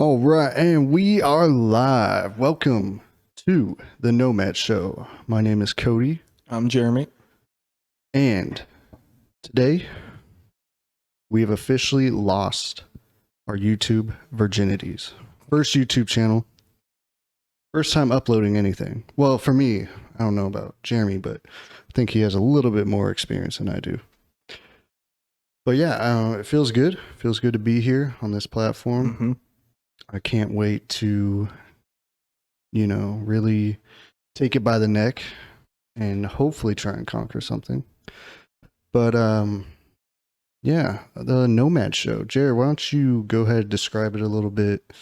All right, and we are live. Welcome to the Nomad Show. My name is Cody, I'm Jeremy. and today we have officially lost our YouTube virginities. First YouTube channel, first time uploading anything. Well, for me, I don't know about Jeremy, but I think he has a little bit more experience than I do. But yeah, it feels good. Feels good to be here on this platform. I can't wait to, really take it by the neck and hopefully try and conquer something. But yeah, the Nomad Show. Jared, why don't you go ahead and describe it a little bit?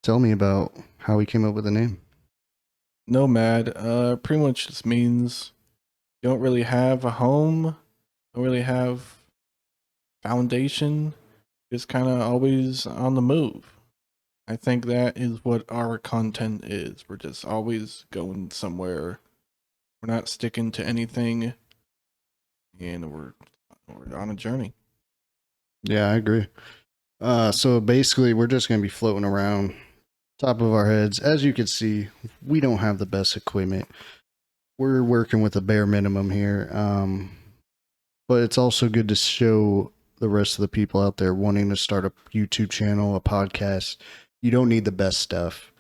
Tell me about how we came up with the name. Nomad, pretty much just means you don't really have a home, don't really have foundation, just kind of always on the move. I think that is what our content is. We're just always going somewhere. We're not sticking to anything, and we're on a journey. Yeah, I agree. So basically, we're just going to be floating around top of our heads. As you can see, we don't have the best equipment. We're working with a bare minimum here. But it's also good to show the rest of the people out there wanting to start a YouTube channel, a podcast. You don't need the best stuff.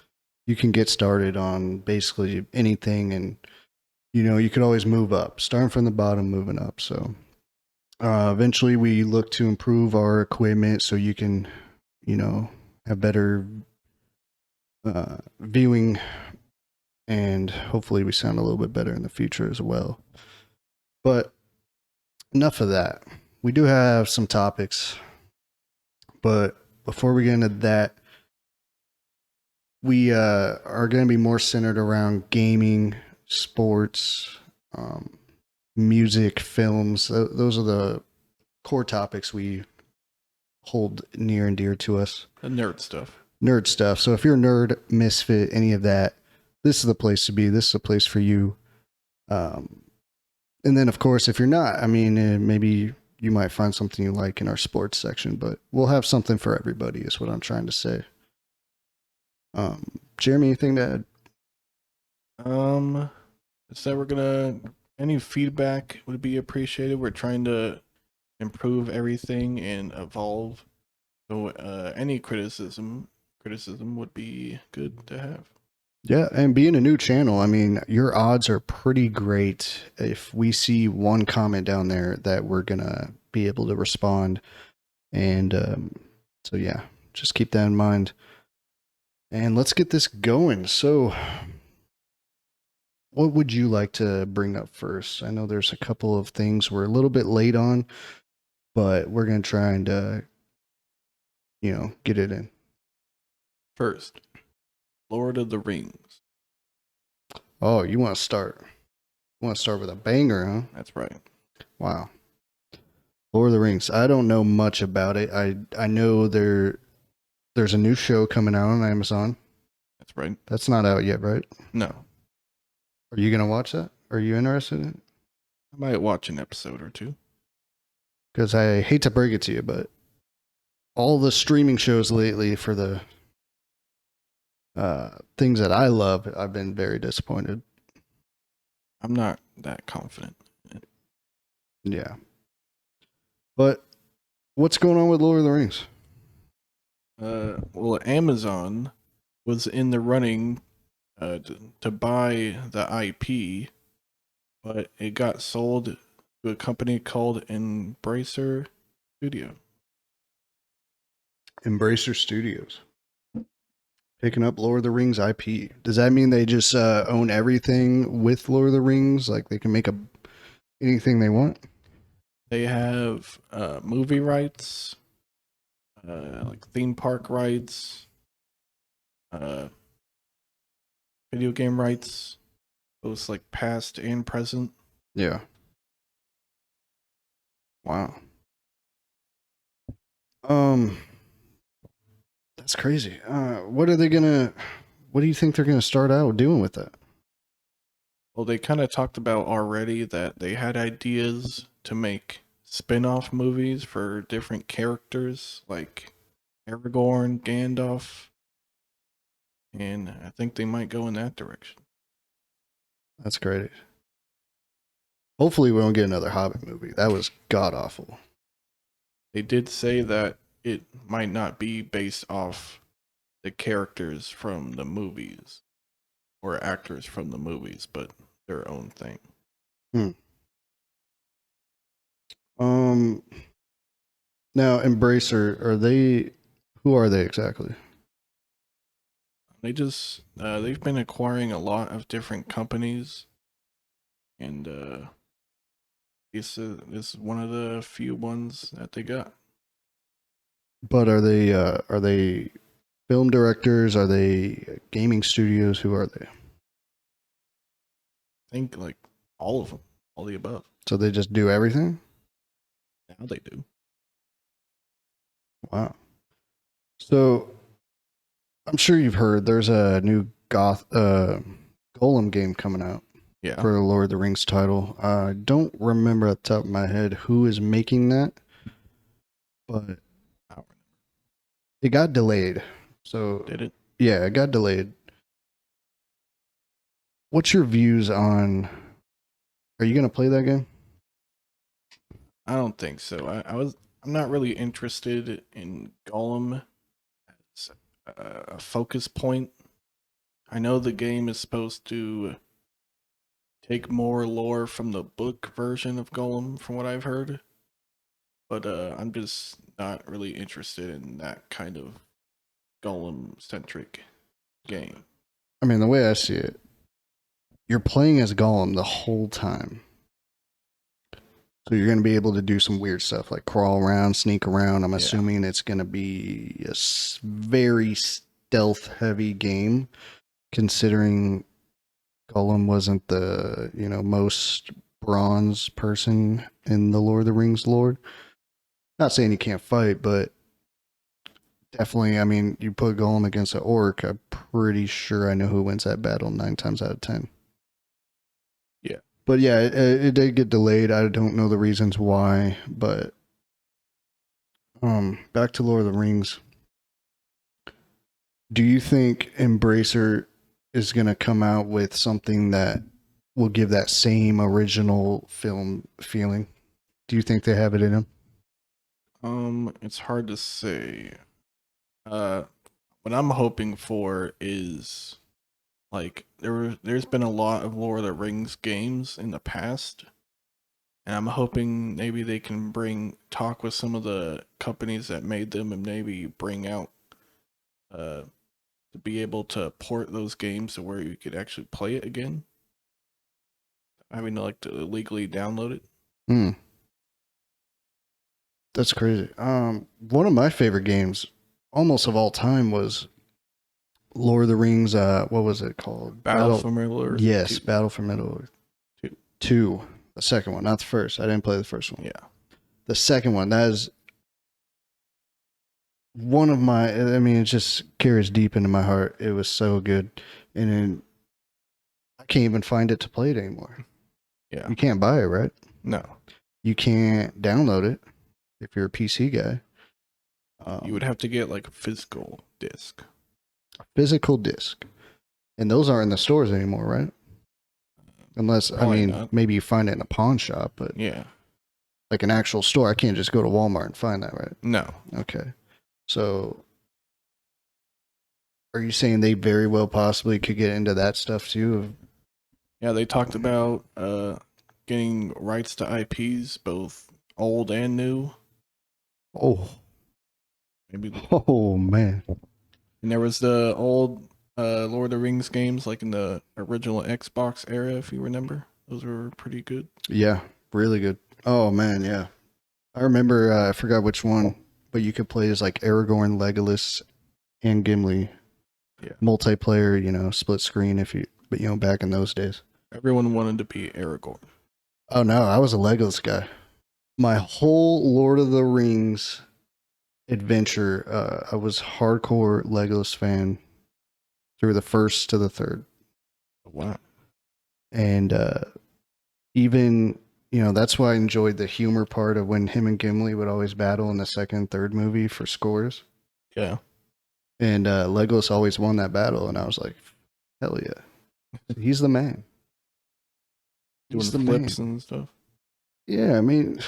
You can get started on basically anything, and you could always move up, starting from the bottom, moving up. So eventually we look to improve our equipment so you can, have better viewing, and hopefully we sound a little bit better in the future as well. But enough of that. We do have some topics, but before we get into that, we are going to be more centered around gaming, sports, music, films. Those are the core topics we hold near and dear to us. The nerd stuff. Nerd stuff. So if you're a nerd, misfit, any of that, this is the place to be. This is the place for you. And then, of course, if you're not, I mean, maybe you might find something you like in our sports section, but we'll have something for everybody, is what I'm trying to say. Jeremy, anything to add? So we're gonna, any feedback would be appreciated. We're trying to improve everything and evolve. So any criticism would be good to have. Yeah, and being a new channel, I mean, your odds are pretty great if we see one comment down there that we're gonna be able to respond. And so yeah, just keep that in mind. And let's get this going. So what would you like to bring up first? I know there's a couple of things we're a little bit late on, but we're going to try and, get it in. First, Lord of the Rings. Oh, you want to start? You want to start with a banger, huh? That's right. Wow. Lord of the Rings. I don't know much about it. I know there's a new show coming out on Amazon. That's right. That's not out yet, right? No. Are you going to watch that? Are you interested in it? I might watch an episode or two. Because I hate to break it to you, but all the streaming shows lately for the things that I love, I've been very disappointed. I'm not that confident. Yeah. But what's going on with Lord of the Rings? Well, Amazon was in the running to buy the IP, but it got sold to a company called Embracer Studio. Embracer Studios. Picking up Lord of the Rings IP. Does that mean they just own everything with Lord of the Rings? Like they can make anything they want? They have movie rights, like theme park rights, video game rights, both like past and present. Yeah. Wow. That's crazy. What do you think they're gonna start out doing with that? Well, they kind of talked about already that they had ideas to make spin-off movies for different characters like Aragorn, Gandalf, and I think they might go in that direction. That's great. Hopefully, we don't get another Hobbit movie. That was god awful. They did say that it might not be based off the characters from the movies or actors from the movies, but their own thing. Hmm. Um. Now, Embracer, are they? Who are they exactly? They've been acquiring a lot of different companies, and this is one of the few ones that they got. But are they film directors? Are they gaming studios? Who are they? I think like all of them, all the above. So they just do everything? Now they do. Wow. So I'm sure you've heard there's a new Golem game coming out Yeah. for the Lord of the Rings title. I don't remember at the top of my head who is making that, but it got delayed. So Did it? yeah, it got delayed. What's your views on? Are you gonna play that game? I don't think so. I'm not really interested in Gollum as a focus point. I know the game is supposed to take more lore from the book version of Gollum, from what I've heard, but I'm just not really interested in that kind of Gollum centric game. I mean, the way I see it, you're playing as Gollum the whole time. So you're going to be able to do some weird stuff like crawl around, sneak around. I'm assuming it's going to be a very stealth heavy game, considering Gollum wasn't the most bronze person in the Lord of the Rings lore. Not saying you can't fight, but definitely, I mean, you put Gollum against an orc, I'm pretty sure I know who wins that battle 9 times out of 10. Yeah. But yeah, it did get delayed. I don't know the reasons why, but back to Lord of the Rings. Do you think Embracer is going to come out with something that will give that same original film feeling? Do you think they have it in them? It's hard to say. Uh, what I'm hoping for is like there's been a lot of Lord of the Rings games in the past, and I'm hoping maybe they can talk with some of the companies that made them and maybe bring out uh to be able to port those games to where you could actually play it again. Having to like to legally download it. Hmm, that's crazy. One of my favorite games, almost of all time, was Lord of the Rings. What was it called? Battle for Middle Earth. Yes, 2. Battle for Middle Earth. 2. Two, the second one, not the first. I didn't play the first one. Yeah. The second one, that is one of my. I mean, it just carries deep into my heart. It was so good, and then I can't even find it to play it anymore. Yeah. You can't buy it, right? No. You can't download it if you're a PC guy. You would have to get like a physical disc. A physical disc, and those aren't in the stores anymore, right? Unless Probably not. maybe you find it in a pawn shop, but Yeah. like an actual store, I can't just go to Walmart and find that, right? No. Okay, so are you saying they very well possibly could get into that stuff too? Yeah, they talked about getting rights to IPs, both old and new. Oh, Maybe. oh man. And there was the old Lord of the Rings games, like in the original Xbox era, if you remember. Those were pretty good. Yeah, really good. Oh man, yeah. I remember. I forgot which one, but you could play as like Aragorn, Legolas, and Gimli. Yeah. Multiplayer, split screen. But back in those days. Everyone wanted to be Aragorn. Oh no, I was a Legolas guy. My whole Lord of the Rings adventure, I was hardcore Legolas fan through the first to the third. Wow. And even that's why I enjoyed the humor part of when him and Gimli would always battle in the second and third movie for scores. Yeah. And Legolas always won that battle, and I was like, hell yeah, he's the man. Doing He's the flips man. and stuff. Yeah, I mean,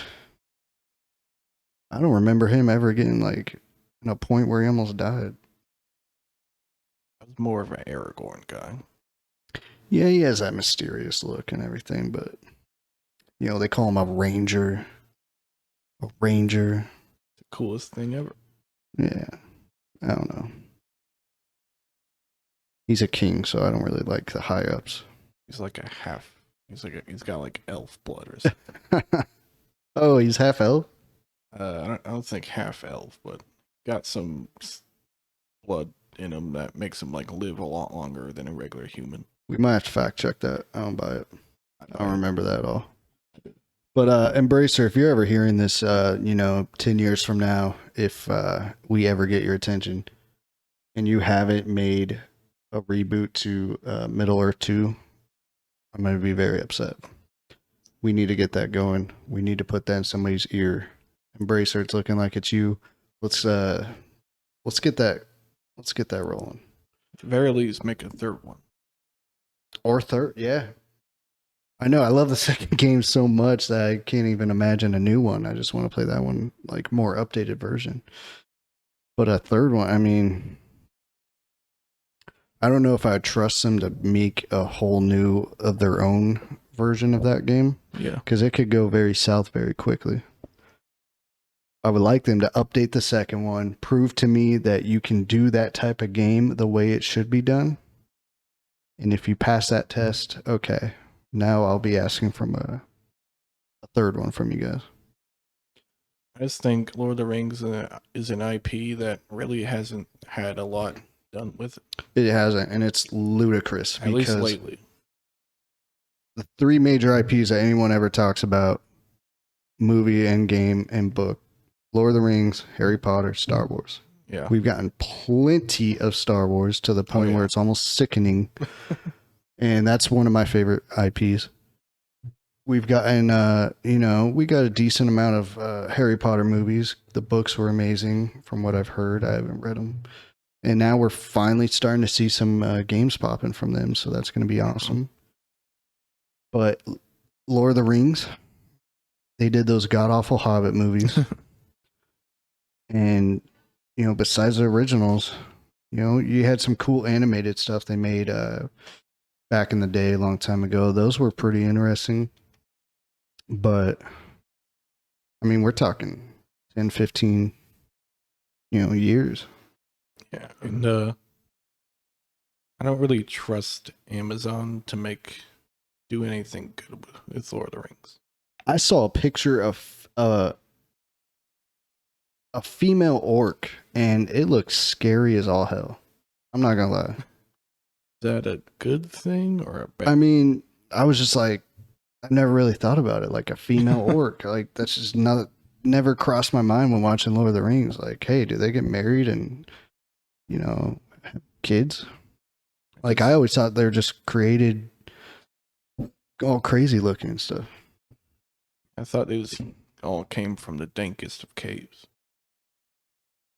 I don't remember him ever getting like in a point where he almost died. I was more of an Aragorn guy. Yeah, he has that mysterious look and everything, but they call him a ranger. A ranger. The coolest thing ever. Yeah, I don't know. He's a king, so I don't really like the high ups. He's like a half. He's got like elf blood or something. Oh, he's half elf? I don't think half elf, but got some blood in him that makes him like live a lot longer than a regular human. We might have to fact check that. I don't buy it. I don't I- remember that at all. But Embracer, if you're ever hearing this, 10 years from now, if we ever get your attention and you haven't made a reboot to Middle Earth 2, I'm going to be very upset. We need to get that going. We need to put that in somebody's ear. Embracer, it's looking like it's you. Let's get that rolling. At the very least, make a third one. Or third, yeah. I know. I love the second game so much that I can't even imagine a new one. I just want to play that one like more updated version. But a third one, I mean, I don't know if I would trust them to make a whole new of their own version of that game. Yeah. Because it could go very south very quickly. I would like them to update the second one, prove to me that you can do that type of game the way it should be done. And if you pass that test, okay. Now I'll be asking from a third one from you guys. I just think Lord of the Rings is an IP that really hasn't had a lot done with it. It hasn't, and it's ludicrous At least because lately. the three major IPs that anyone ever talks about, movie and game and book, Lord of the Rings, Harry Potter, Star Wars. Yeah. We've gotten plenty of Star Wars to the point where it's almost sickening. And that's one of my favorite IPs. We've gotten, we got a decent amount of Harry Potter movies. The books were amazing from what I've heard. I haven't read them. And now we're finally starting to see some games popping from them. So that's going to be awesome. But Lord of the Rings, they did those god-awful Hobbit movies. And, besides the originals, you had some cool animated stuff they made back in the day, a long time ago. Those were pretty interesting. But, I mean, we're talking 10, 15, years. Yeah. And I don't really trust Amazon to do anything good with Lord of the Rings. I saw a picture of a female orc, and it looks scary as all hell. I'm not gonna lie. Is that a good thing or a bad? I mean, I was just like, I've never really thought about it. Like a female orc, like that's just never crossed my mind when watching Lord of the Rings. Like, hey, do they get married and have kids? Like I always thought they were just created all crazy looking and stuff. I thought it all came from the dankest of caves.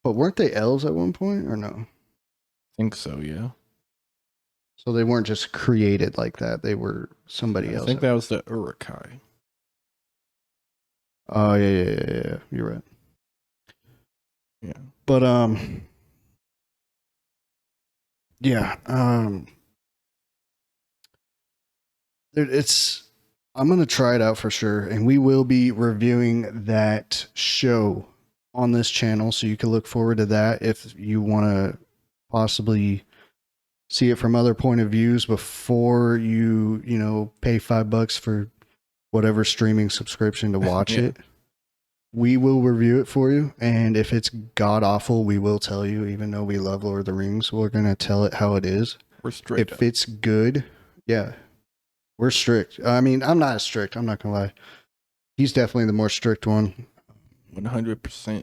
But weren't they elves at one point or no? I think so, yeah. So they weren't just created like that. They were somebody else. I think that was the Urukai. Oh yeah. You're right. Yeah. But yeah, I'm gonna try it out for sure, and we will be reviewing that show on this channel, so you can look forward to that if you want to possibly see it from other point of views before you pay $5 for whatever streaming subscription to watch it. We will review it for you, and if it's god awful, we will tell you. Even though we love Lord of the Rings, we're gonna tell it how it is. We're straight. If it's good, yeah, we're strict. I mean, I'm not as strict. I'm not gonna lie. He's definitely the more strict one. 100%.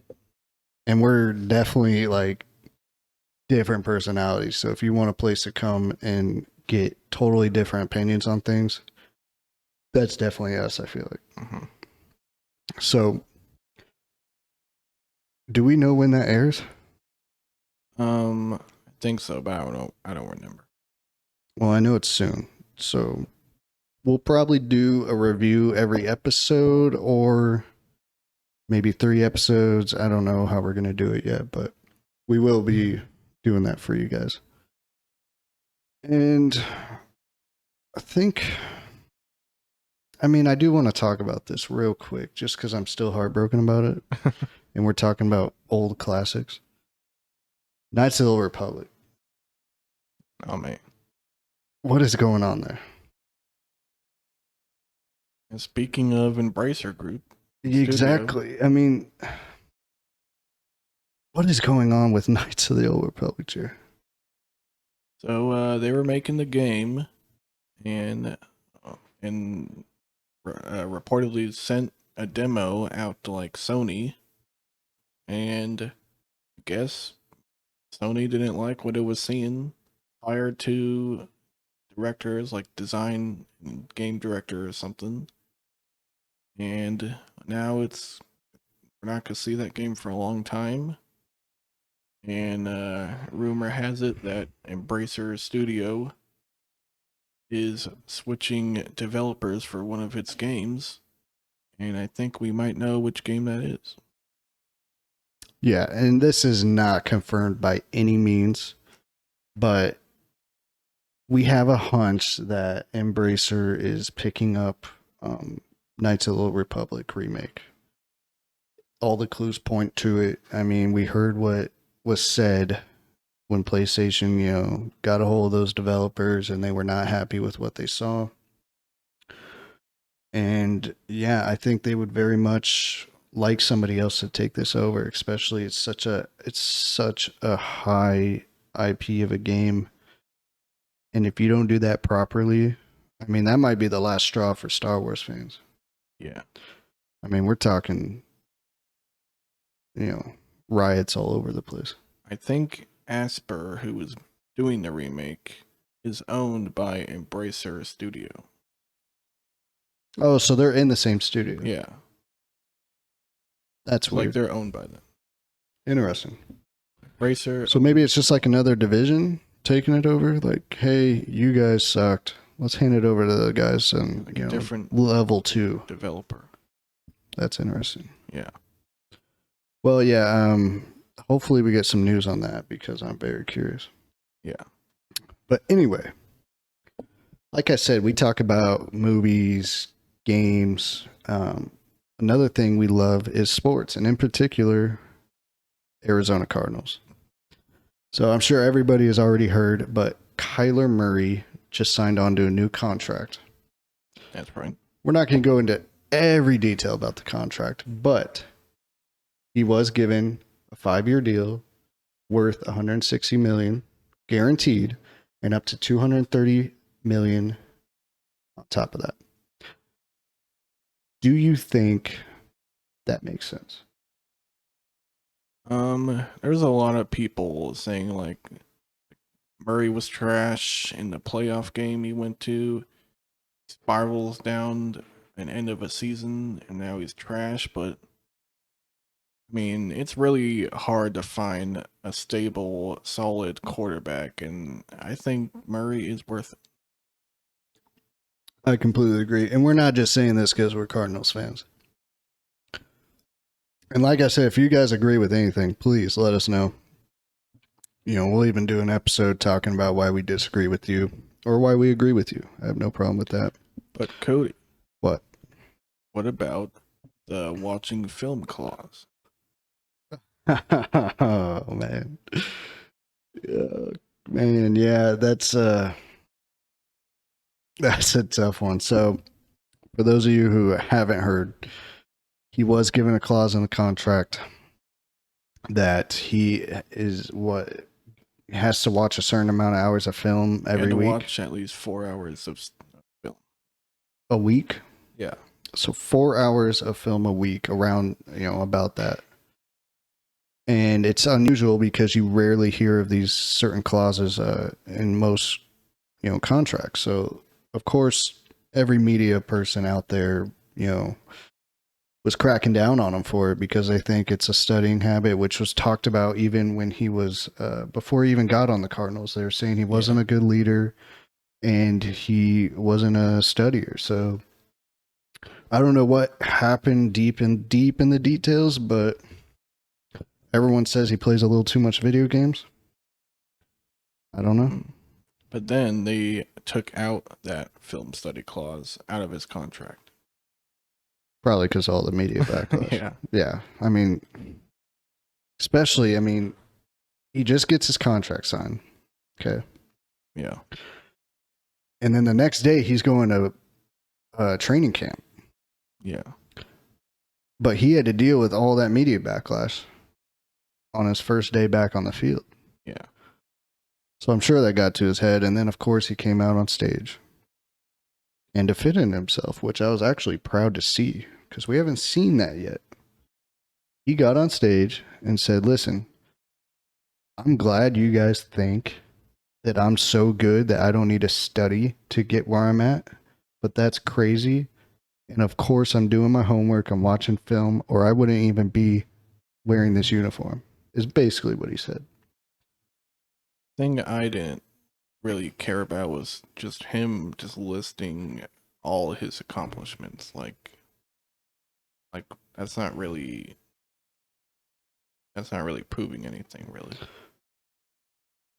And we're definitely like different personalities. So if you want a place to come and get totally different opinions on things, that's definitely us, I feel like. Mm-hmm. So, do we know when that airs? I think so, but I don't remember. Well, I know it's soon. So we'll probably do a review every episode or maybe 3 episodes. I don't know how we're going to do it yet, but we will be doing that for you guys. And I think, I mean, I do want to talk about this real quick just because I'm still heartbroken about it. And we're talking about old classics. Knights of the Old Republic. Oh man. What is going on there? And speaking of Embracer Group, studio, Exactly. I mean, what is going on with Knights of the Old Republic, Chair? so they were making the game, and and reportedly sent a demo out to like Sony, and I guess Sony didn't like what it was seeing. Hired two directors, like design and game director or something, and now we're not gonna see that game for a long time. And rumor has it that Embracer Studio is switching developers for one of its games, and I think we might know which game that is. Yeah, and this is not confirmed by any means, but we have a hunch that Embracer is picking up Knights of the Old Republic remake. All the clues point to it. I mean, we heard what was said when PlayStation, got a hold of those developers and they were not happy with what they saw. And yeah, I think they would very much like somebody else to take this over, especially it's such a high IP of a game. And if you don't do that properly, I mean, that might be the last straw for Star Wars fans. Yeah. I mean, we're talking, riots all over the place. I think Asper, who was doing the remake, is owned by Embracer Studio. Oh, so they're in the same studio. Yeah. That's It's weird. like they're owned by them. Interesting. Embracer. So maybe it's just like another division taking it over. Like, hey, you guys sucked. Let's hand it over to the guys and Like a different level 2 developer. That's interesting. Yeah. Well, yeah. Hopefully we get some news on that because I'm very curious. Yeah. But anyway, like I said, we talk about movies, games. Another thing we love is sports, and in particular, Arizona Cardinals. So I'm sure everybody has already heard, but Kyler Murray just signed on to a new contract. That's right. We're not going to go into every detail about the contract, but he was given a 5-year deal worth $160 million guaranteed and up to $230 million on top of that. Do you think that makes sense? There's a lot of people saying like Murray was trash in the playoff game he went to, spirals down an end of a season, and now he's trash. But I mean, it's really hard to find a stable, solid quarterback, and I think Murray is worth it. I completely agree. And we're not just saying this because we're Cardinals fans. And like I said, if you guys agree with anything, please let us know. We'll even do an episode talking about why we disagree with you or why we agree with you. I have no problem with that. But Cody, What? what about the watching film clause? Oh, man. Man, yeah, that's a tough one. So, for those of you who haven't heard, he was given a clause in the contract that he has to watch a certain amount of hours of film every week. Watch at least 4 hours of film a week. Yeah. So 4 hours of film a week, around about that. And it's unusual because you rarely hear of these certain clauses in most contracts. So of course, every media person out there was cracking down on him for it because they think it's a studying habit, which was talked about even when he was before he even got on the Cardinals. They were saying he wasn't a good leader and he wasn't a studier. So I don't know what happened deep in the details, but everyone says he plays a little too much video games. I don't know. But then they took out that film study clause out of his contract. Probably because all the media backlash. Yeah. Yeah. I mean, especially, I mean, he just gets his contract signed. Okay. Yeah. And then the next day he's going to training camp. Yeah. But he had to deal with all that media backlash on his first day back on the field. Yeah. So I'm sure that got to his head. And then, of course, he came out on stage and defended himself, which I was actually proud to see because we haven't seen that yet. He got on stage and said, listen, I'm glad you guys think that I'm so good that I don't need to study to get where I'm at, but that's crazy. And of course, I'm doing my homework, I'm watching film, or I wouldn't even be wearing this uniform, is basically what he said. Thing I didn't really care about was just him just listing all his accomplishments. Like that's not really proving anything, really.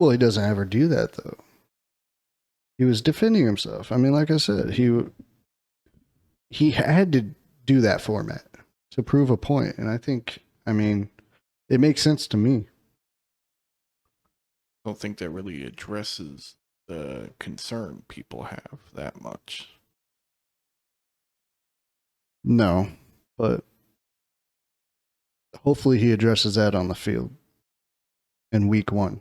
Well, he doesn't ever do that, though. He was defending himself. I mean, like I said, he had to do that format to prove a point. And I think, I mean, it makes sense to me. I don't think that really addresses the concern people have that much. No, but hopefully he addresses that on the field in week 1.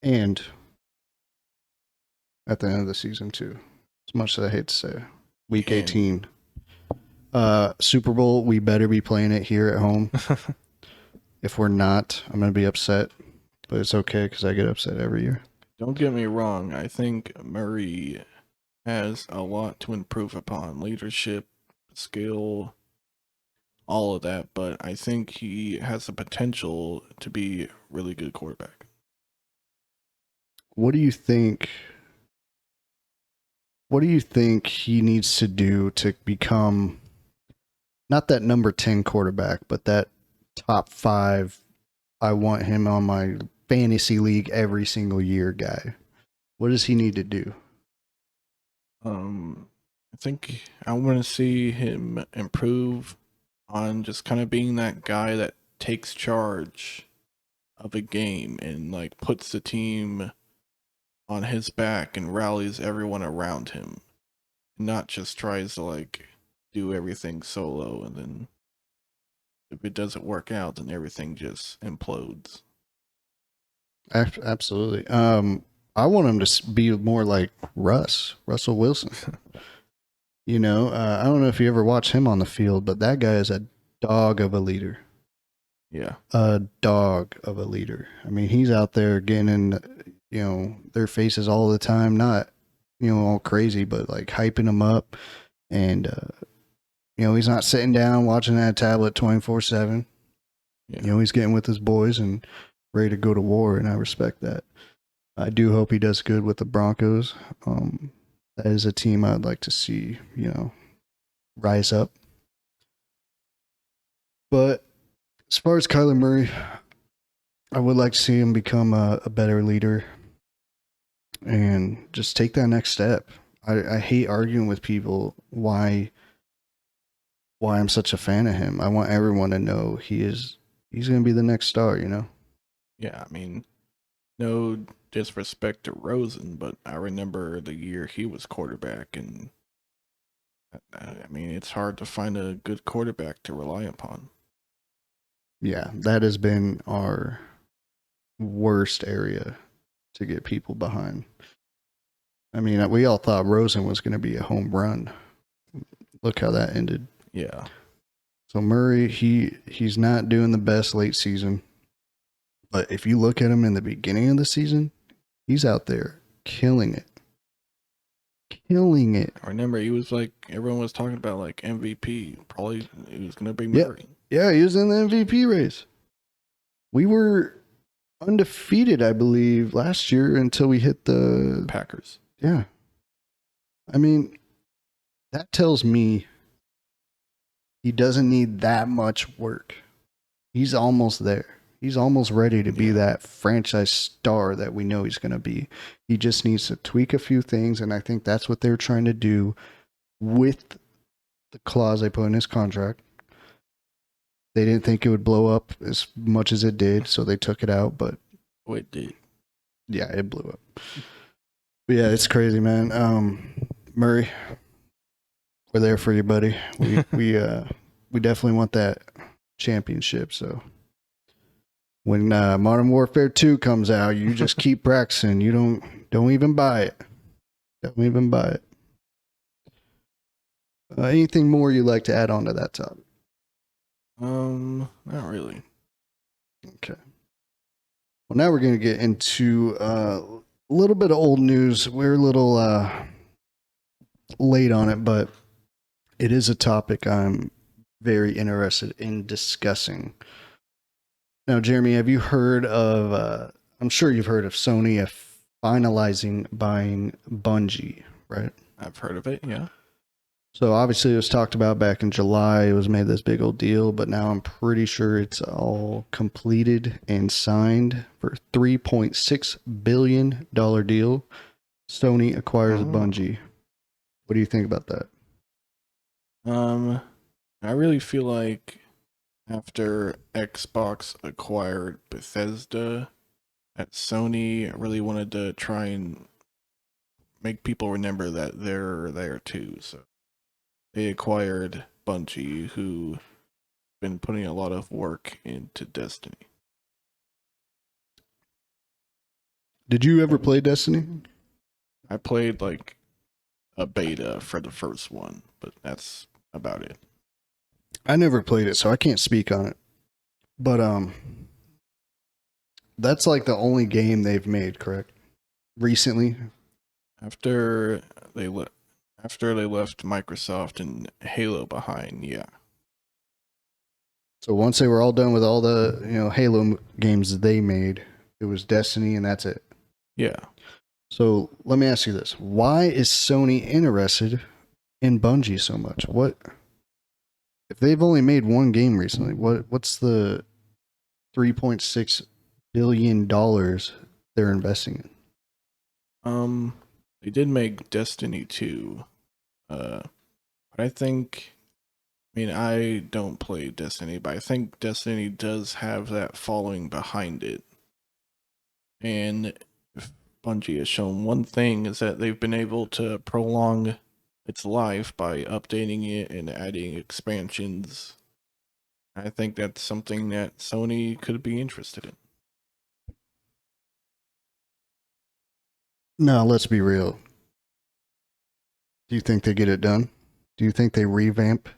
And at the end of the season, too. As much as I hate to say, week 18. Super Bowl, we better be playing it here at home. If we're not, I'm going to be upset. But it's okay because I get upset every year. Don't get me wrong. I think Murray has a lot to improve upon. Leadership, skill, all of that. But I think he has the potential to be a really good quarterback. What do you think? What do you think he needs to do to become not that number 10 quarterback, but that top 5? I want him on my fantasy league every single year guy. What does he need to do? I think I want to see him improve on just kind of being that guy that takes charge of a game and like puts the team on his back and rallies everyone around him, not just tries to like do everything solo, and then if it doesn't work out, then everything just implodes. Absolutely. I want him to be more like Russell Wilson. You know, I don't know if you ever watch him on the field, but that guy is a dog of a leader. Yeah. A dog of a leader. I mean, he's out there getting in, you know, their faces all the time, not, you know, all crazy, but like hyping them up. And, you know, he's not sitting down watching that tablet 24/7. Yeah. You know, he's getting with his boys and ready to go to war, and I respect that. I do hope he does good with the Broncos. That is a team I'd like to see, you know, rise up. But as far as Kyler Murray, I would like to see him become a better leader and just take that next step. I hate arguing with people why I'm such a fan of him. I want everyone to know he's going to be the next star, you know? Yeah, I mean, no disrespect to Rosen, but I remember the year he was quarterback, and I mean, it's hard to find a good quarterback to rely upon. Yeah, that has been our worst area to get people behind. I mean, we all thought Rosen was going to be a home run. Look how that ended. Yeah. So Murray, he's not doing the best late season. But if you look at him in the beginning of the season, he's out there killing it. killing it. I remember he was like, everyone was talking about like MVP. Probably he was gonna be Yeah, Murray. yeah, he was in the MVP race. We were undefeated, I believe, last year until we hit the Packers. yeah. I mean, that tells me he doesn't need that much work. He's almost there. He's almost ready to be that franchise star that we know he's going to be. He just needs to tweak a few things, and I think that's what they're trying to do with the clause they put in his contract. They didn't think it would blow up as much as it did, so they took it out, but it did. Yeah, it blew up. But yeah, it's crazy, man. Murray, we're there for you, buddy. We definitely want that championship. So when Modern Warfare 2 comes out, you just keep practicing. You don't even buy it. Don't even buy it. Anything more you'd like to add on to that topic? Not really. Okay. Well, now we're going to get into a little bit of old news. We're a little late on it, but it is a topic I'm very interested in discussing. Now, Jeremy, have you heard of, I'm sure you've heard of Sony finalizing buying Bungie, right? I've heard of it, yeah. So obviously it was talked about back in July. It was made this big old deal, but now I'm pretty sure it's all completed and signed for $3.6 billion deal. Sony acquires Bungie. What do you think about that? I really feel like after Xbox acquired Bethesda, that Sony really wanted to try and make people remember that they're there too. So they acquired Bungie, who been putting a lot of work into Destiny. Did you ever play Destiny? I played like a beta for the first one, but that's about it. I never played it, so I can't speak on it. But that's like the only game they've made, correct? Recently, After they left Microsoft and Halo behind, yeah. so once they were all done with all the Halo games they made, it was Destiny, and that's it. Yeah. So let me ask you this: why is Sony interested in Bungie so much? What if they've only made one game recently? What's the $3.6 billion they're investing in? They did make Destiny 2. But I think, I mean, I don't play Destiny, but I think Destiny does have that following behind it. And if Bungie has shown one thing, is that they've been able to prolong its life by updating it and adding expansions. I think that's something that Sony could be interested in. No, let's be real. Do you think they get it done? Do you think they revamp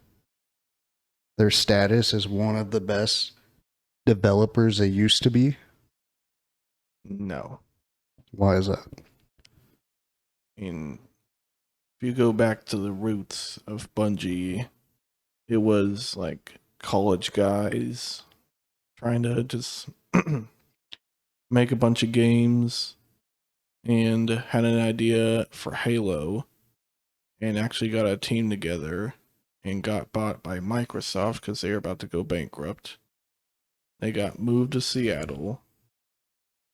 their status as one of the best developers they used to be? No. Why is that? And if you go back to the roots of Bungie, it was like college guys trying to just make a bunch of games and had an idea for Halo and actually got a team together and got bought by Microsoft because they were about to go bankrupt. They got moved to Seattle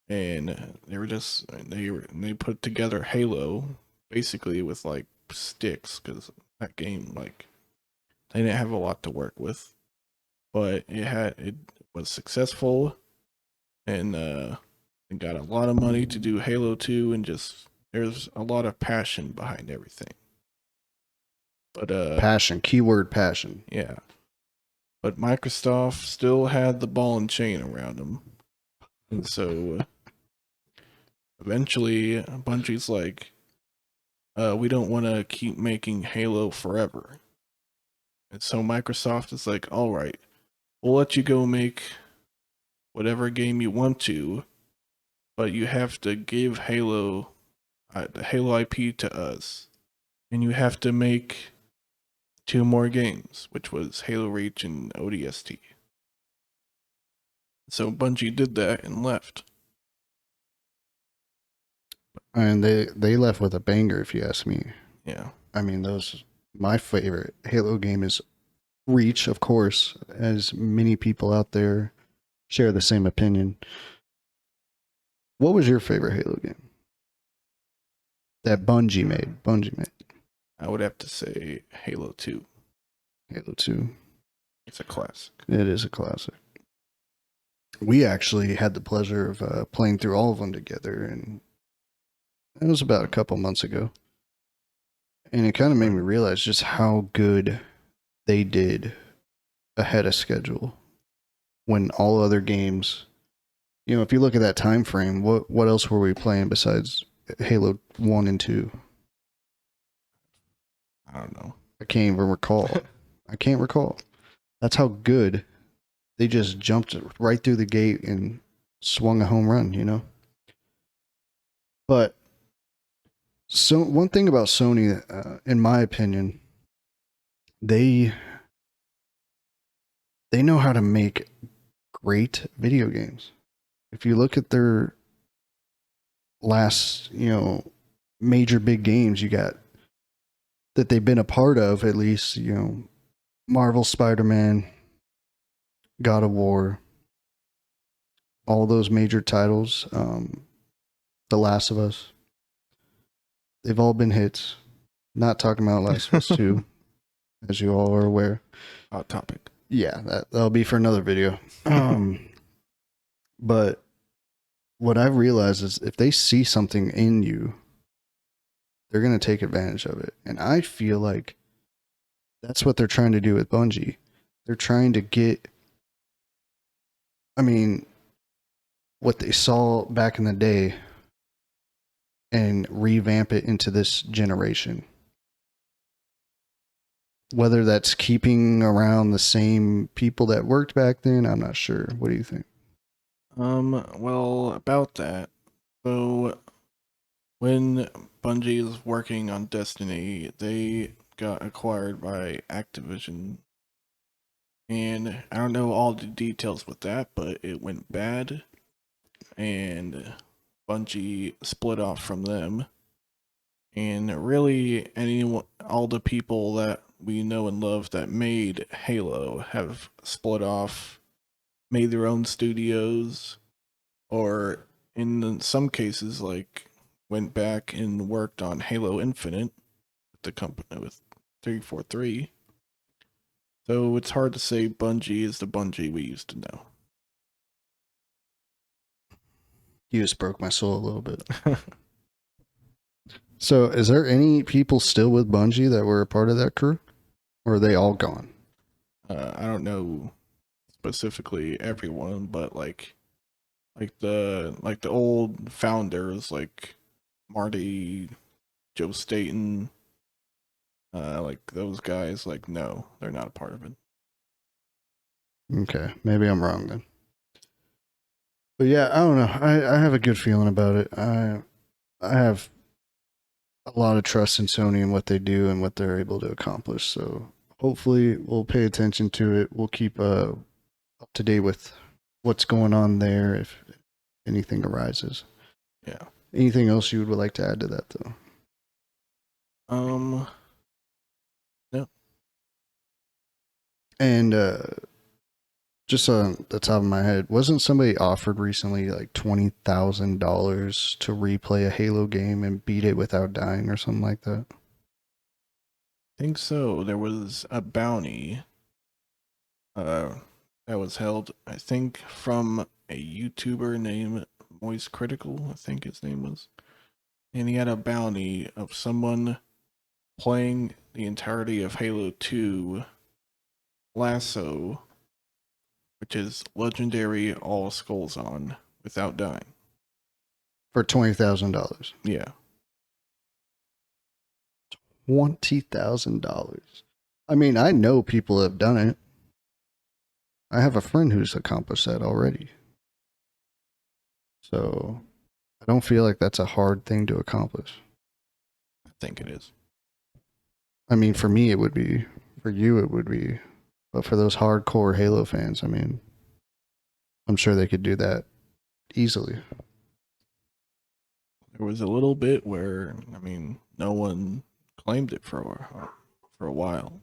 and they put together Halo basically with like sticks because that game, like, they didn't have a lot to work with, but it was successful and got a lot of money to do Halo 2 and just there's a lot of passion behind everything. But Passion, keyword passion. yeah. But Microsoft still had the ball and chain around them. And so eventually Bungie's like, we don't want to keep making Halo forever. And so Microsoft is like, all right, we'll let you go make whatever game you want to, but you have to give Halo, the Halo IP to us. and you have to make 2 more games, which was Halo Reach and ODST. So Bungie did that and left. And they left with a banger, if you ask me. Yeah. I mean, my favorite Halo game is Reach, of course, as many people out there share the same opinion. What was your favorite Halo game that Bungie made? I would have to say Halo 2. Halo 2. It's a classic. It is a classic. We actually had the pleasure of playing through all of them together, and it was about a couple months ago. And it kind of made me realize just how good they did ahead of schedule when all other games, if you look at that time frame, what else were we playing besides Halo 1 and 2? I don't know. I can't even recall. I can't recall. That's how good they just jumped right through the gate and swung a home run. But so one thing about Sony, in my opinion, they know how to make great video games. If you look at their last, major big games you got that they've been a part of, at least, Marvel Spider-Man, God of War, all those major titles, The Last of Us, they've all been hits. Not talking about Last of Us 2, as you all are aware. Hot topic. Yeah, that'll be for another video. But what I've realized is if they see something in you, they're going to take advantage of it. And I feel like that's what they're trying to do with Bungie. They're trying to get, what they saw back in the day and revamp it into this generation. Whether that's keeping around the same people that worked back then, I'm not sure. What do you think? Well, about that. So, when Bungie is working on Destiny, they got acquired by Activision. And I don't know all the details with that, but it went bad. And Bungie split off from them. And really, all the people that we know and love that made Halo have split off, made their own studios, or in some cases, like went back and worked on Halo Infinite with the company with 343. So it's hard to say Bungie is the Bungie we used to know. You just broke my soul a little bit. So, is there any people still with Bungie that were a part of that crew? Or are they all gone? I don't know specifically everyone, but like the old founders like Marty, Joe Staten, like those guys, like no, they're not a part of it. Okay, maybe I'm wrong then. But yeah, I don't know. I have a good feeling about it. I have a lot of trust in Sony and what they do and what they're able to accomplish. So hopefully we'll pay attention to it. We'll keep up to date with what's going on there if anything arises. Yeah. Anything else you would like to add to that though? No. And just on the top of my head, wasn't somebody offered recently like $20,000 to replay a Halo game and beat it without dying or something like that? I think so. There was a bounty that was held, I think, from a YouTuber named Moist Critical, I think his name was. And he had a bounty of someone playing the entirety of Halo 2 Lasso, which is legendary all skulls on without dying. For $20,000. Yeah. $20,000. I mean, I know people have done it. I have a friend who's accomplished that already. So I don't feel like that's a hard thing to accomplish. I think it is. I mean, for me, it would be. For you, it would be. But for those hardcore Halo fans, I mean, I'm sure they could do that easily. There was a little bit where, I mean, no one claimed it for a while.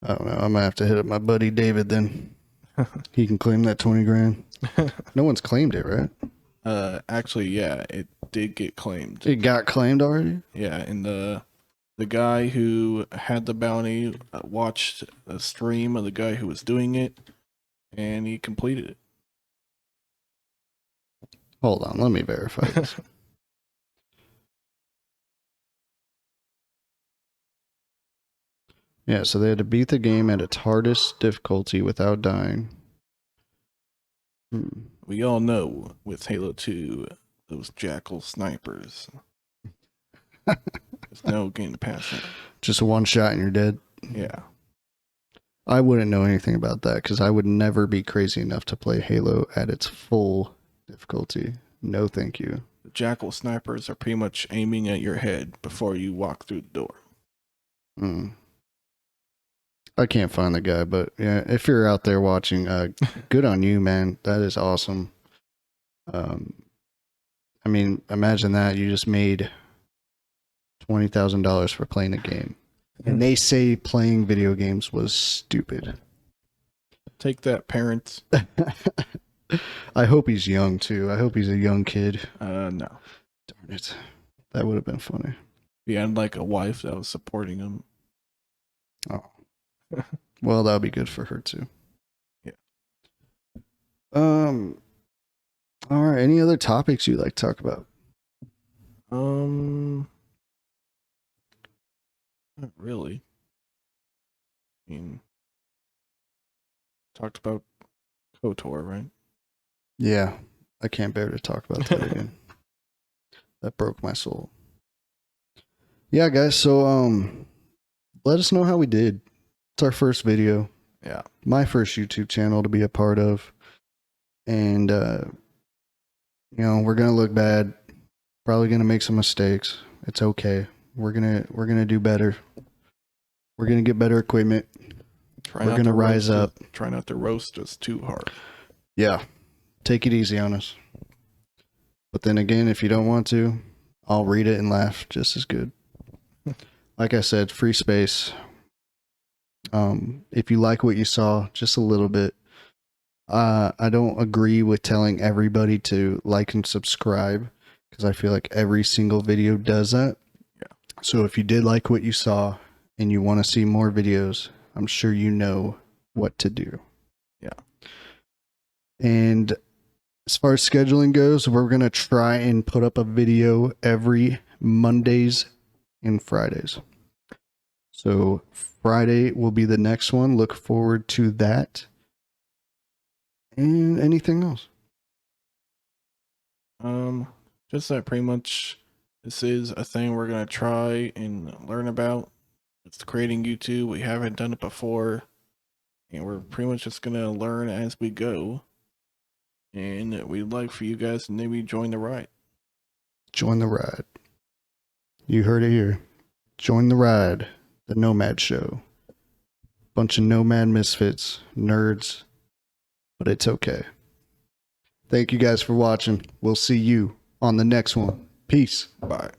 I don't know. I'm gonna have to hit up my buddy David then. He can claim that 20 grand. No one's claimed it, right? Actually, yeah, it did get claimed. It got claimed already? Yeah, and the guy who had the bounty watched a stream of the guy who was doing it, and he completed it. Hold on, let me verify this. Yeah, so they had to beat the game at its hardest difficulty without dying. We all know with Halo 2, those jackal snipers. There's no getting past it. Just one shot and you're dead. Yeah. I wouldn't know anything about that because I would never be crazy enough to play Halo at its full difficulty. No, thank you. The jackal snipers are pretty much aiming at your head before you walk through the door. I can't find the guy, but yeah, if you're out there watching, good on you, man. That is awesome. I mean, imagine that you just made $20,000 for playing a game, and they say playing video games was stupid. Take that, parents. I hope he's young too. I hope he's a young kid. No. Darn it, that would have been funny. He had like a wife that was supporting him. Oh. Well, that would be good for her too. Yeah. All right. Any other topics you'd like to talk about? Not really. I mean, talked about KOTOR, right? Yeah, I can't bear to talk about that again. That broke my soul. Yeah, guys. So, let us know how we did. It's our first video. Yeah. My first YouTube channel to be a part of. And, you know, we're going to look bad. Probably going to make some mistakes. It's okay. We're going to do better. We're going to get better equipment. We're going to rise up. Try not to roast us too hard. Yeah. Take it easy on us. But then again, if you don't want to, I'll read it and laugh just as good. Like I said, free space. If you like what you saw, just a little bit. I don't agree with telling everybody to like and subscribe because I feel like every single video does that. Yeah. So if you did like what you saw and you want to see more videos, I'm sure you know what to do. Yeah. And as far as scheduling goes, we're going to try and put up a video every Mondays and Fridays. So Friday will be the next one. Look forward to that. And anything else? Just that pretty much this is a thing we're gonna try and learn about. It's creating YouTube. We haven't done it before. And we're pretty much just gonna learn as we go. And we'd like for you guys to maybe join the ride. Join the ride. You heard it here. Join the ride. The Nomad Show. Bunch of Nomad misfits, nerds, but it's okay. Thank you guys for watching. We'll see you on the next one. Peace. Bye.